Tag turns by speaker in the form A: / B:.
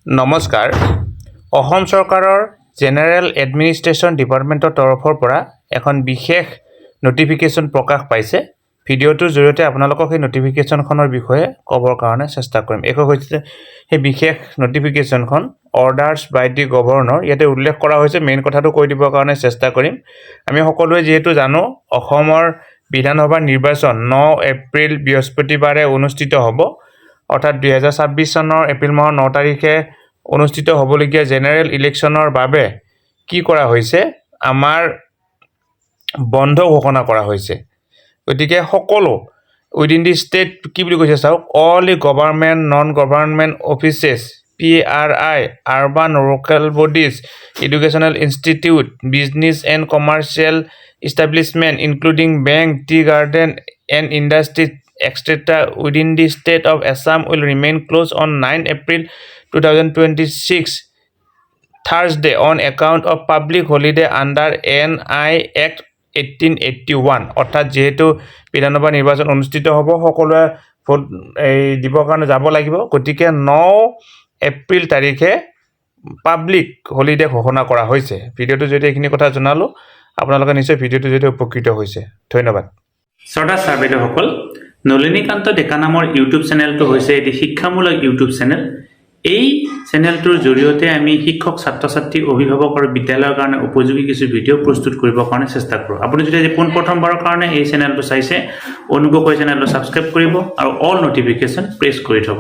A: নমস্কাৰ অসম চৰকাৰৰ general administration ডিপাৰ্টমেণ্টৰ তৰফৰ পৰা এখন বিশেষ নটিফিকেশ্যন প্ৰকাশ পাইছে ভিডিঅ'টোৰ জৰিয়তে আপোনালোকক এই নটিফিকেশ্যনখনৰ বিষয়ে ক'বৰ কাৰণে চেষ্টা কৰিম এইখন হৈছে এই বিশেষ নটিফিকেশ্যনখন অৰ্ডাৰ্ছ বাই দি গভৰ্ণৰ ইয়াতে উল্লেখ কৰা হৈছে মেইন কথাটো কৈ দিবৰ কাৰণে চেষ্টা কৰিম আমি সকলোৱে যেহেতু জানো অসমৰ বিধানসভা নিৰ্বাচন 9 এপ্ৰিল বৃহস্পতিবাৰে অনুষ্ঠিত হ'ব অৰ্থাৎ 2026 চনৰ এপ্ৰিল মাহৰ 9 তাৰিখে অনুষ্ঠিত হ'বলগীয়া জেনেৰেল ইলেকশ্যনৰ বাবে কি কৰা হৈছে আমাৰ বন্ধ ঘোষণা কৰা হৈছে গতিকে সকলো উইদিন দি ষ্টেট কি বুলি কৈছে চাওক all the government non government offices PRI urban local bodies educational institute business and commercial establishment including bank, tea garden and industry etc. within the state of Assam will remain closed on 9 April 2026 Thursday on account of public holiday under NI Act 1881 অর্থাৎ যেহেতু বিধানসভা নিৰ্বাচন অনুষ্ঠিত হ'ব সকলোৱে vote দিবৰ কাৰণে যাব লাগিব গতিকে 9 এপ্ৰিল তাৰিখে পাব্লিক হলিডে ঘোষণা কৰা হৈছে ভিডিঅ'টো যদি এইখিনি কথা জনালো আপোনালোকে নিশ্চয় ভিডিঅ'টো যদি উপকৃত হৈছে ধন্যবাদ
B: শ্ৰদ্ধা ছাৰবেদসকল নলিনী কান্ত ডেকা নামৰ ইউটিউব চেনেলটো হৈছে এটি শিক্ষামূলক ইউটিউব চেনেল এই চেনেলটোৰ জৰিয়তে আমি শিক্ষক ছাত্ৰ ছাত্ৰী অভিভাৱক আৰু বিদ্যালয়ৰ কাৰণে উপযোগী কিছু ভিডিঅ' প্ৰস্তুত কৰিবৰ কাৰণে চেষ্টা কৰোঁ আপুনি যদি আজি প্ৰথমবাৰৰ কাৰণে এই চেনেলটো চাইছে অনুগ্ৰহ কৰি চেনেলটো ছাবস্ক্ৰাইব কৰিব আৰু অল নটিফিকেশ্যন প্ৰেছ কৰি থব